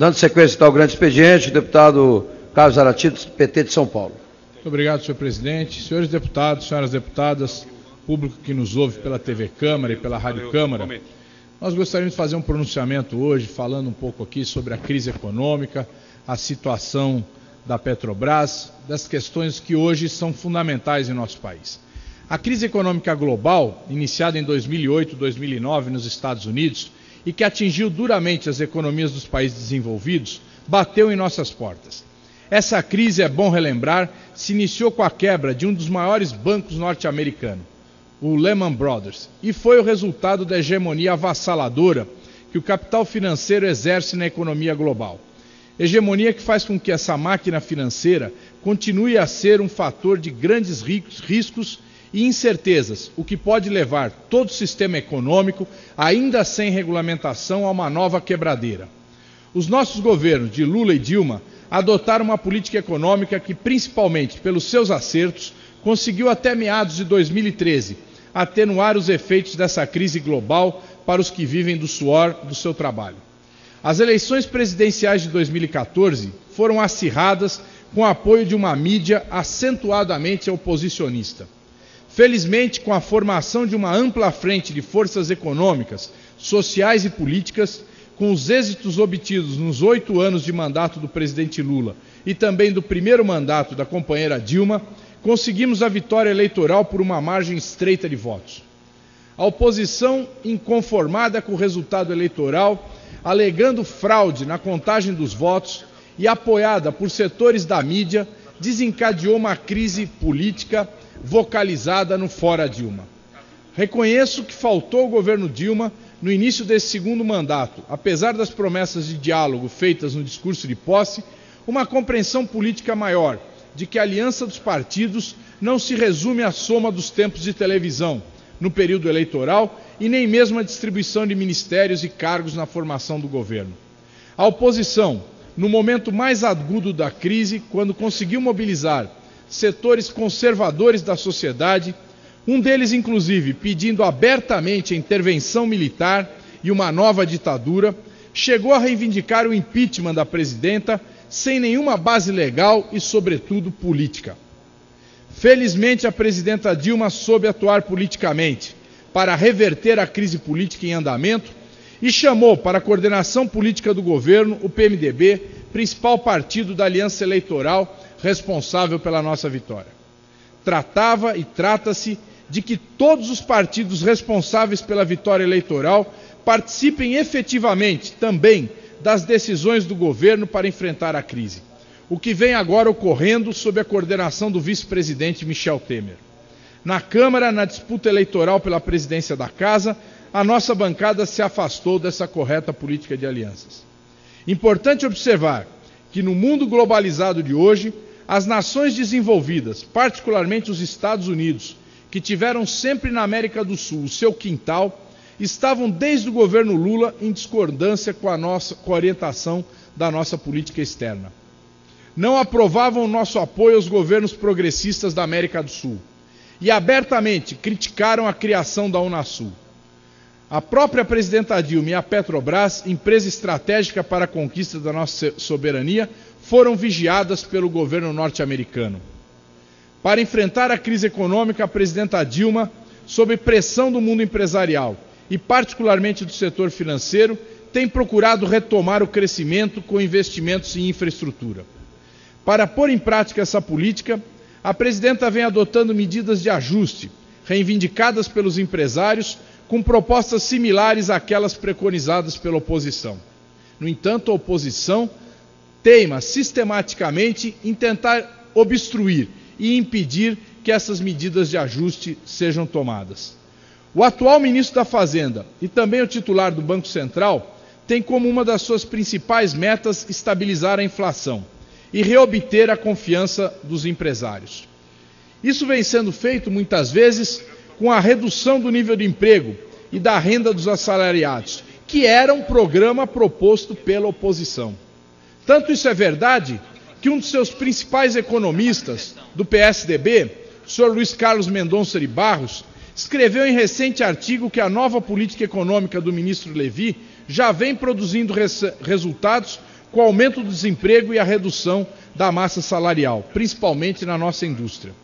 Dando sequência ao grande expediente, o deputado Carlos Zarati, PT de São Paulo. Muito obrigado, senhor presidente. Senhores deputados, senhoras deputadas, público que nos ouve pela TV Câmara e pela Rádio Câmara, nós gostaríamos de fazer um pronunciamento hoje, falando um pouco aqui sobre a crise econômica, a situação da Petrobras, das questões que hoje são fundamentais em nosso país. A crise econômica global, iniciada em 2008, 2009 nos Estados Unidos, e que atingiu duramente as economias dos países desenvolvidos, bateu em nossas portas. Essa crise, é bom relembrar, se iniciou com a quebra de um dos maiores bancos norte-americanos, o Lehman Brothers, e foi o resultado da hegemonia avassaladora que o capital financeiro exerce na economia global. Hegemonia que faz com que essa máquina financeira continue a ser um fator de grandes riscos e incertezas, o que pode levar todo o sistema econômico, ainda sem regulamentação, a uma nova quebradeira. Os nossos governos de Lula e Dilma adotaram uma política econômica que, principalmente pelos seus acertos, conseguiu até meados de 2013 atenuar os efeitos dessa crise global para os que vivem do suor do seu trabalho. As eleições presidenciais de 2014 foram acirradas com o apoio de uma mídia acentuadamente oposicionista. Felizmente, com a formação de uma ampla frente de forças econômicas, sociais e políticas, com os êxitos obtidos nos 8 anos de mandato do presidente Lula e também do primeiro mandato da companheira Dilma, conseguimos a vitória eleitoral por uma margem estreita de votos. A oposição, inconformada com o resultado eleitoral, alegando fraude na contagem dos votos e apoiada por setores da mídia, desencadeou uma crise política vocalizada no Fora Dilma. Reconheço que faltou ao governo Dilma, no início desse segundo mandato, apesar das promessas de diálogo feitas no discurso de posse, uma compreensão política maior de que a aliança dos partidos não se resume à soma dos tempos de televisão no período eleitoral e nem mesmo à distribuição de ministérios e cargos na formação do governo. A oposição, no momento mais agudo da crise, quando conseguiu mobilizar setores conservadores da sociedade, um deles inclusive pedindo abertamente a intervenção militar e uma nova ditadura, chegou a reivindicar o impeachment da presidenta sem nenhuma base legal e, sobretudo, política. Felizmente, a presidenta Dilma soube atuar politicamente para reverter a crise política em andamento e chamou para a coordenação política do governo o PMDB, principal partido da aliança eleitoral responsável pela nossa vitória. Tratava e trata-se de que todos os partidos responsáveis pela vitória eleitoral participem efetivamente também das decisões do governo para enfrentar a crise, o que vem agora ocorrendo sob a coordenação do vice-presidente Michel Temer. Na Câmara, na disputa eleitoral pela presidência da Casa, a nossa bancada se afastou dessa correta política de alianças. Importante observar que no mundo globalizado de hoje, as nações desenvolvidas, particularmente os Estados Unidos, que tiveram sempre na América do Sul o seu quintal, estavam desde o governo Lula em discordância com a orientação da nossa política externa. Não aprovavam o nosso apoio aos governos progressistas da América do Sul e abertamente criticaram a criação da Unasul. A própria presidenta Dilma e a Petrobras, empresa estratégica para a conquista da nossa soberania, foram vigiadas pelo governo norte-americano. Para enfrentar a crise econômica, a presidenta Dilma, sob pressão do mundo empresarial e particularmente do setor financeiro, tem procurado retomar o crescimento com investimentos em infraestrutura. Para pôr em prática essa política, a presidenta vem adotando medidas de ajuste, reivindicadas pelos empresários, com propostas similares àquelas preconizadas pela oposição. No entanto, a oposição teima sistematicamente em tentar obstruir e impedir que essas medidas de ajuste sejam tomadas. O atual ministro da Fazenda e também o titular do Banco Central tem como uma das suas principais metas estabilizar a inflação e reobter a confiança dos empresários. Isso vem sendo feito muitas vezes com a redução do nível de emprego e da renda dos assalariados, que era um programa proposto pela oposição. Tanto isso é verdade que um dos seus principais economistas do PSDB, o senhor Luiz Carlos Mendonça de Barros, escreveu em recente artigo que a nova política econômica do ministro Levi já vem produzindo resultados com o aumento do desemprego e a redução da massa salarial, principalmente na nossa indústria.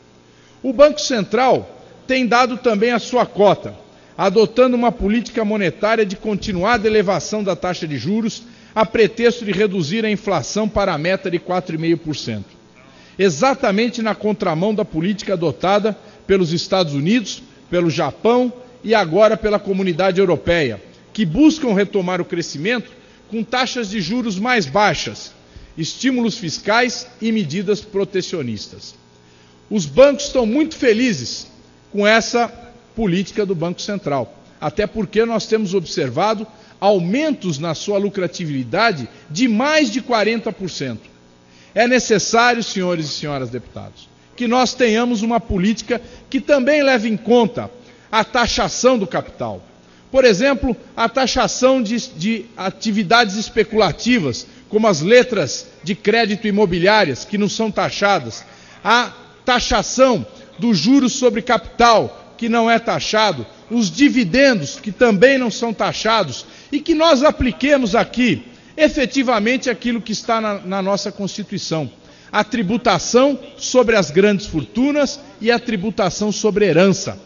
O Banco Central tem dado também a sua cota, adotando uma política monetária de continuada elevação da taxa de juros, a pretexto de reduzir a inflação para a meta de 4,5%. Exatamente na contramão da política adotada pelos Estados Unidos, pelo Japão e agora pela Comunidade Europeia, que buscam retomar o crescimento com taxas de juros mais baixas, estímulos fiscais e medidas protecionistas. Os bancos estão muito felizes com essa política do Banco Central, até porque nós temos observado aumentos na sua lucratividade de mais de 40%. É necessário, senhores e senhoras deputados, que nós tenhamos uma política que também leve em conta a taxação do capital. Por exemplo, a taxação de atividades especulativas, como as letras de crédito imobiliárias, que não são taxadas, a taxação dos juros sobre capital, que não é taxado, os dividendos, que também não são taxados, e que nós apliquemos aqui, efetivamente, aquilo que está na nossa Constituição, a tributação sobre as grandes fortunas e a tributação sobre herança.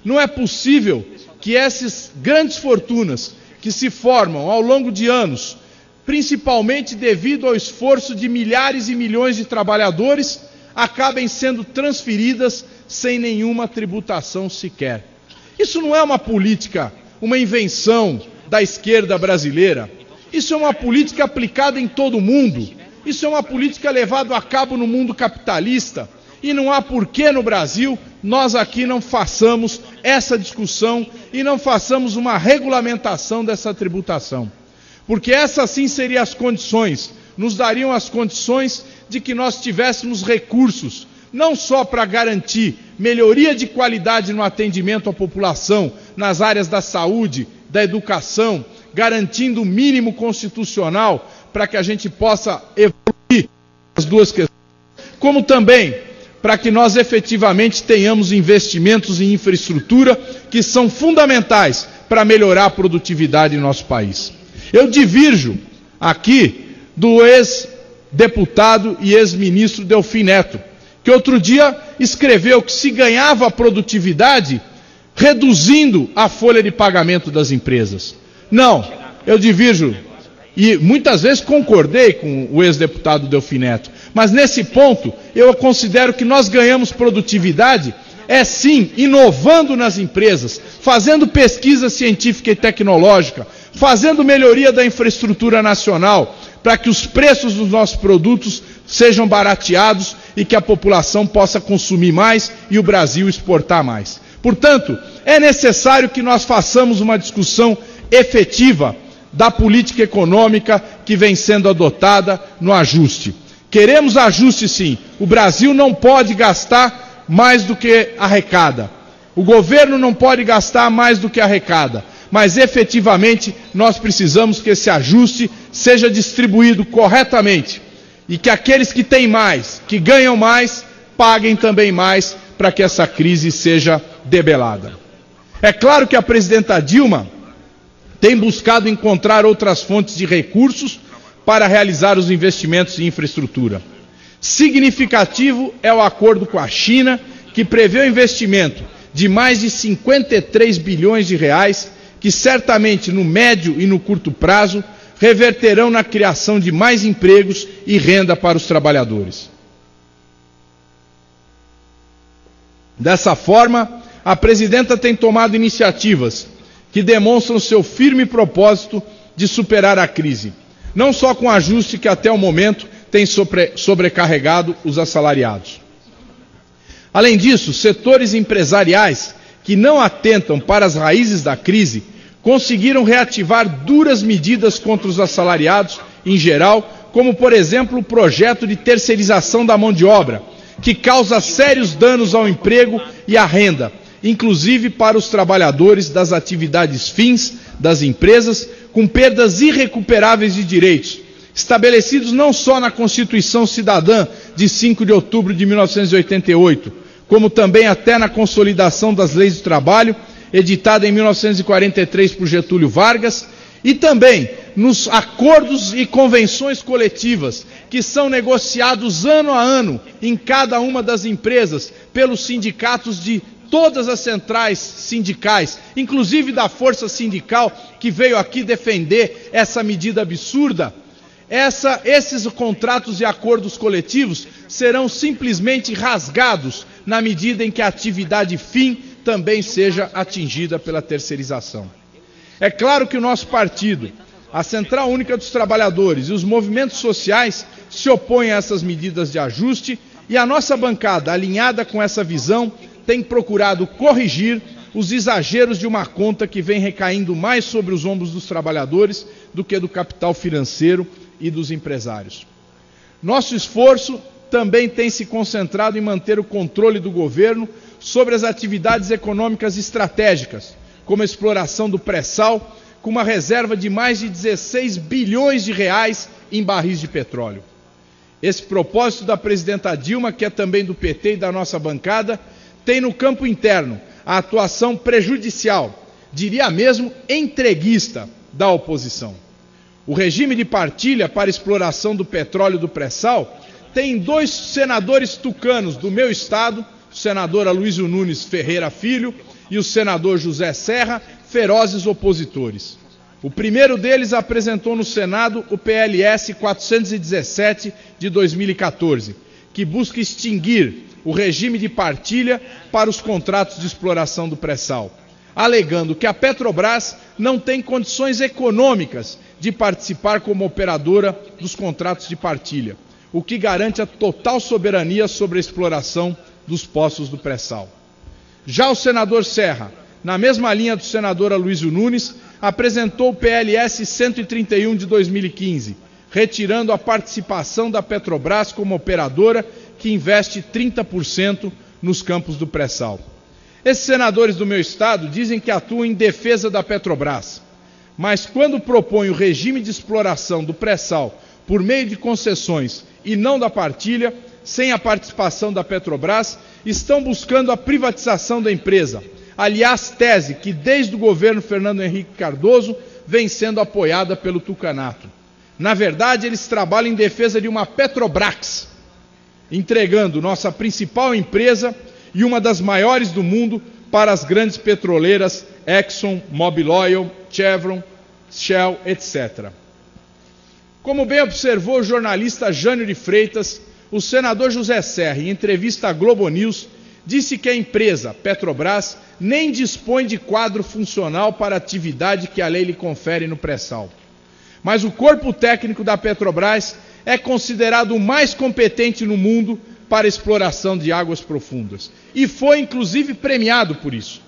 Não é possível que essas grandes fortunas que se formam ao longo de anos, principalmente devido ao esforço de milhares e milhões de trabalhadores, acabem sendo transferidas sem nenhuma tributação sequer. Isso não é uma política, uma invenção da esquerda brasileira. Isso é uma política aplicada em todo o mundo. Isso é uma política levada a cabo no mundo capitalista. E não há porquê no Brasil nós aqui não façamos essa discussão e não façamos uma regulamentação dessa tributação. Porque essas sim seriam as condições, nos dariam as condições de que nós tivéssemos recursos, não só para garantir melhoria de qualidade no atendimento à população, nas áreas da saúde, da educação, garantindo o mínimo constitucional para que a gente possa evoluir as duas questões, como também para que nós efetivamente tenhamos investimentos em infraestrutura que são fundamentais para melhorar a produtividade em nosso país. Eu divirjo aqui do ex-deputado e ex-ministro Delfim Neto, que outro dia escreveu que se ganhava a produtividade reduzindo a folha de pagamento das empresas. Não, eu divirjo, e muitas vezes concordei com o ex-deputado Delfim Neto, mas nesse ponto eu considero que nós ganhamos produtividade, sim, inovando nas empresas, fazendo pesquisa científica e tecnológica, fazendo melhoria da infraestrutura nacional, para que os preços dos nossos produtos sejam barateados e que a população possa consumir mais e o Brasil exportar mais. Portanto, é necessário que nós façamos uma discussão efetiva da política econômica que vem sendo adotada no ajuste. Queremos ajuste sim. O Brasil não pode gastar mais do que arrecada. O governo não pode gastar mais do que arrecada. Mas efetivamente nós precisamos que esse ajuste seja distribuído corretamente e que aqueles que têm mais, que ganham mais, paguem também mais para que essa crise seja debelada. É claro que a presidenta Dilma tem buscado encontrar outras fontes de recursos para realizar os investimentos em infraestrutura. Significativo é o acordo com a China, que prevê o investimento de mais de 53 bilhões de reais, que certamente no médio e no curto prazo reverterão na criação de mais empregos e renda para os trabalhadores. Dessa forma, a presidenta tem tomado iniciativas que demonstram seu firme propósito de superar a crise, não só com o ajuste que até o momento tem sobrecarregado os assalariados. Além disso, setores empresariais que não atentam para as raízes da crise conseguiram reativar duras medidas contra os assalariados em geral, como por exemplo o projeto de terceirização da mão de obra, que causa sérios danos ao emprego e à renda, inclusive para os trabalhadores das atividades fins das empresas, com perdas irrecuperáveis de direitos, estabelecidos não só na Constituição Cidadã de 5 de outubro de 1988, como também até na Consolidação das Leis do Trabalho, editada em 1943 por Getúlio Vargas, E também nos acordos e convenções coletivas que são negociados ano a ano em cada uma das empresas pelos sindicatos de todas as centrais sindicais, inclusive da Força Sindical, que veio aqui defender essa medida absurda. Esses contratos e acordos coletivos serão simplesmente rasgados na medida em que a atividade fim também seja atingida pela terceirização. É claro que o nosso partido, a Central Única dos Trabalhadores e os movimentos sociais se opõem a essas medidas de ajuste e a nossa bancada, alinhada com essa visão, tem procurado corrigir os exageros de uma conta que vem recaindo mais sobre os ombros dos trabalhadores do que do capital financeiro e dos empresários. Nosso esforço também tem se concentrado em manter o controle do governo sobre as atividades econômicas estratégicas, como a exploração do pré-sal, com uma reserva de mais de 16 bilhões de reais em barris de petróleo. Esse propósito da presidenta Dilma, que é também do PT e da nossa bancada, tem no campo interno a atuação prejudicial, diria mesmo entreguista, da oposição. O regime de partilha para exploração do petróleo do pré-sal tem 2 senadores tucanos do meu estado, o senador Aloysio Nunes Ferreira Filho e o senador José Serra, ferozes opositores. O primeiro deles apresentou no Senado o PLS 417 de 2014, que busca extinguir o regime de partilha para os contratos de exploração do pré-sal, alegando que a Petrobras não tem condições econômicas de participar como operadora dos contratos de partilha, o que garante a total soberania sobre a exploração dos poços do pré-sal. Já o senador Serra, na mesma linha do senador Aloysio Nunes, apresentou o PLS 131 de 2015, retirando a participação da Petrobras como operadora que investe 30% nos campos do pré-sal. Esses senadores do meu estado dizem que atuam em defesa da Petrobras, mas quando propõem o regime de exploração do pré-sal por meio de concessões e não da partilha, sem a participação da Petrobras, estão buscando a privatização da empresa. Aliás, tese que desde o governo Fernando Henrique Cardoso vem sendo apoiada pelo tucanato. Na verdade, eles trabalham em defesa de uma Petrobras, entregando nossa principal empresa e uma das maiores do mundo para as grandes petroleiras Exxon, Mobil Oil, Chevron, Shell, etc. Como bem observou o jornalista Jânio de Freitas, o senador José Serra, em entrevista à Globo News, disse que a empresa, Petrobras, nem dispõe de quadro funcional para a atividade que a lei lhe confere no pré-sal. Mas o corpo técnico da Petrobras é considerado o mais competente no mundo para a exploração de águas profundas. E foi, inclusive, premiado por isso.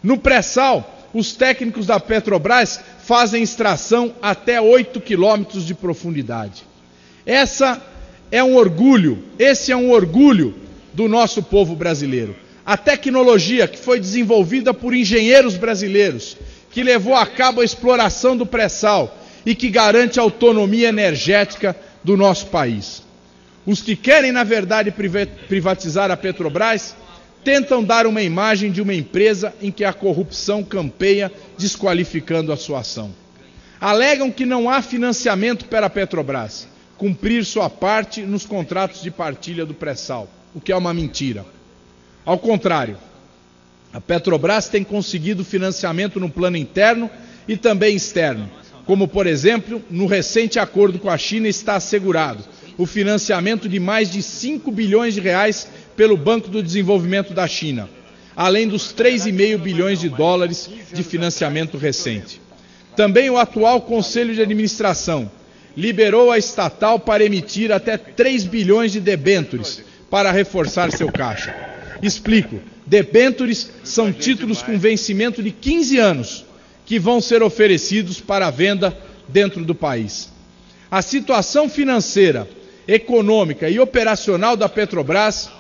No pré-sal, os técnicos da Petrobras fazem extração até 8 quilômetros de profundidade. Esse é um orgulho do nosso povo brasileiro. A tecnologia que foi desenvolvida por engenheiros brasileiros, que levou a cabo a exploração do pré-sal e que garante a autonomia energética do nosso país. Os que querem, na verdade, privatizar a Petrobras, tentam dar uma imagem de uma empresa em que a corrupção campeia, desqualificando a sua ação. Alegam que não há financiamento para a Petrobras cumprir sua parte nos contratos de partilha do pré-sal, o que é uma mentira. Ao contrário, a Petrobras tem conseguido financiamento no plano interno e também externo, como, por exemplo, no recente acordo com a China está assegurado o financiamento de mais de 5 bilhões de reais pelo Banco do Desenvolvimento da China, além dos 3,5 bilhões de dólares de financiamento recente. Também o atual Conselho de Administração liberou a estatal para emitir até 3 bilhões de debêntures para reforçar seu caixa. Explico, debêntures são títulos com vencimento de 15 anos que vão ser oferecidos para a venda dentro do país. A situação financeira, econômica e operacional da Petrobras,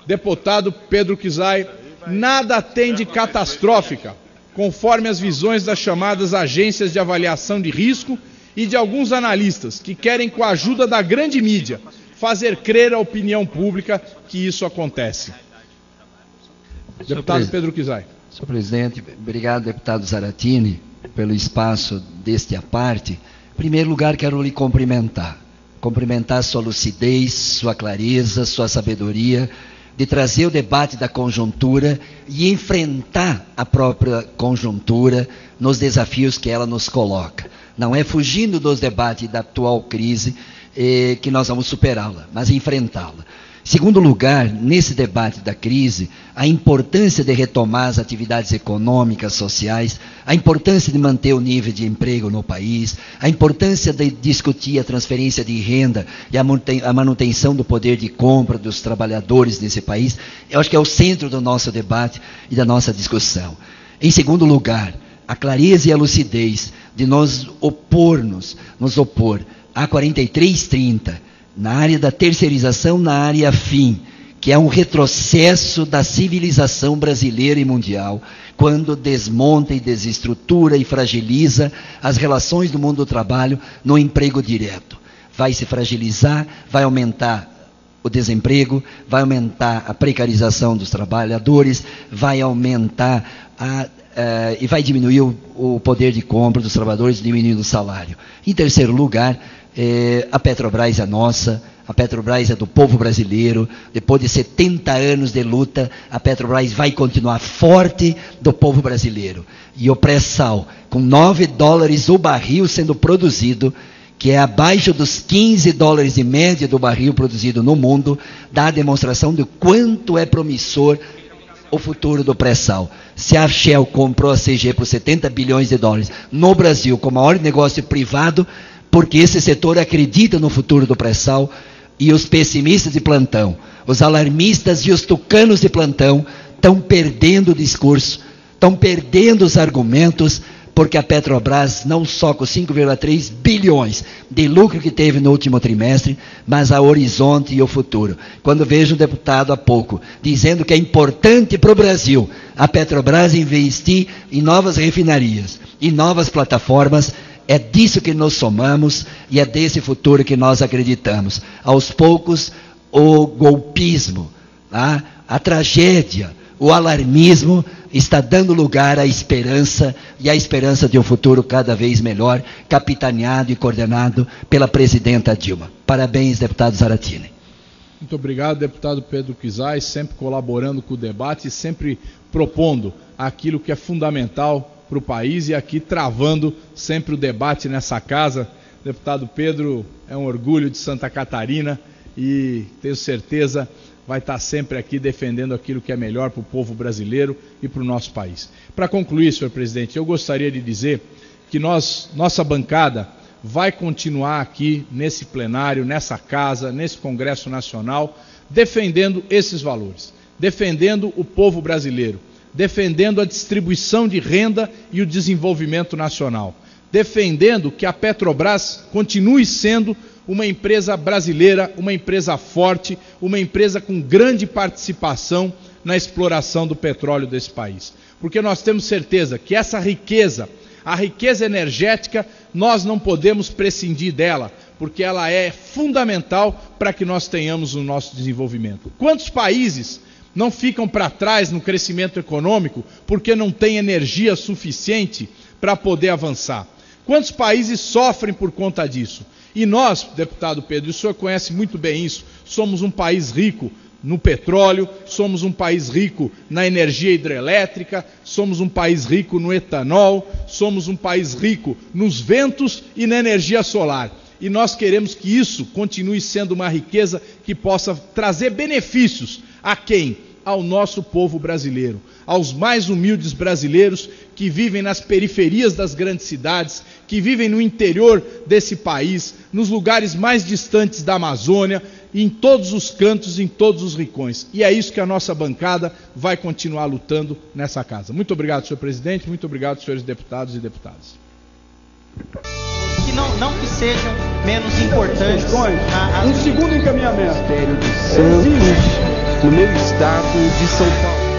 deputado Pedro Kizai, nada tem de catastrófica, conforme as visões das chamadas agências de avaliação de risco e de alguns analistas que querem, com a ajuda da grande mídia, fazer crer à opinião pública que isso acontece. Deputado Pedro Kizai. Senhor presidente, obrigado, deputado Zaratini. pelo espaço deste à parte. Em primeiro lugar, quero lhe cumprimentar sua lucidez, sua clareza, sua sabedoria, de trazer o debate da conjuntura e enfrentar a própria conjuntura nos desafios que ela nos coloca. Não é fugindo dos debates da atual crise que nós vamos superá-la, mas enfrentá-la. Segundo lugar, nesse debate da crise, a importância de retomar as atividades econômicas, sociais, a importância de manter o nível de emprego no país, a importância de discutir a transferência de renda e a manutenção do poder de compra dos trabalhadores nesse país, eu acho que é o centro do nosso debate e da nossa discussão. Em segundo lugar, a clareza e a lucidez de nos opor a 4330, na área da terceirização, na área fim, que é um retrocesso da civilização brasileira e mundial, quando desmonta e desestrutura e fragiliza as relações do mundo do trabalho no emprego direto. Vai se fragilizar, vai aumentar o desemprego, vai aumentar a precarização dos trabalhadores, vai aumentar e vai diminuir o poder de compra dos trabalhadores, diminuindo o salário. Em terceiro lugar, a Petrobras é nossa, a Petrobras é do povo brasileiro. Depois de 70 anos de luta, a Petrobras vai continuar forte do povo brasileiro. E o pré-sal, com $9 o barril sendo produzido, que é abaixo dos 15 dólares de média do barril produzido no mundo, dá a demonstração de quanto é promissor o futuro do pré-sal. Se a Shell comprou a CG por 70 bilhões de dólares no Brasil, com o maior negócio privado, porque esse setor acredita no futuro do pré-sal, e os pessimistas de plantão, os alarmistas e os tucanos de plantão estão perdendo o discurso, estão perdendo os argumentos, porque a Petrobras, não só com 5,3 bilhões de lucro que teve no último trimestre, mas a horizonte e o futuro. Quando vejo um deputado há pouco dizendo que é importante para o Brasil a Petrobras investir em novas refinarias, em novas plataformas, é disso que nos somamos e é desse futuro que nós acreditamos. Aos poucos, o golpismo, a tragédia, o alarmismo está dando lugar à esperança, e à esperança de um futuro cada vez melhor, capitaneado e coordenado pela presidenta Dilma. Parabéns, deputado Zaratini. Muito obrigado, deputado Pedro Kizai, sempre colaborando com o debate e sempre propondo aquilo que é fundamental para o país, e aqui travando sempre o debate nessa casa. Deputado Pedro é um orgulho de Santa Catarina e tenho certeza vai estar sempre aqui defendendo aquilo que é melhor para o povo brasileiro e para o nosso país. Para concluir, senhor presidente, eu gostaria de dizer que nossa bancada vai continuar aqui nesse plenário, nessa casa, nesse Congresso Nacional, defendendo esses valores, defendendo o povo brasileiro, defendendo a distribuição de renda e o desenvolvimento nacional, defendendo que a Petrobras continue sendo uma empresa brasileira, uma empresa forte, uma empresa com grande participação na exploração do petróleo desse país. Porque nós temos certeza que essa riqueza, a riqueza energética, nós não podemos prescindir dela, porque ela é fundamental para que nós tenhamos o nosso desenvolvimento. Quantos países não ficam para trás no crescimento econômico porque não tem energia suficiente para poder avançar? Quantos países sofrem por conta disso? E nós, deputado Pedro, o senhor conhece muito bem isso, somos um país rico no petróleo, somos um país rico na energia hidrelétrica, somos um país rico no etanol, somos um país rico nos ventos e na energia solar. E nós queremos que isso continue sendo uma riqueza que possa trazer benefícios a quem? Ao nosso povo brasileiro, aos mais humildes brasileiros que vivem nas periferias das grandes cidades, que vivem no interior desse país, nos lugares mais distantes da Amazônia, em todos os cantos, em todos os rincões. E é isso que a nossa bancada vai continuar lutando nessa casa. Muito obrigado, senhor presidente, muito obrigado, senhores deputados e deputadas. Que não que sejam menos importantes. Um segundo encaminhamento. Ministério de Santos, no meu estado de São Paulo.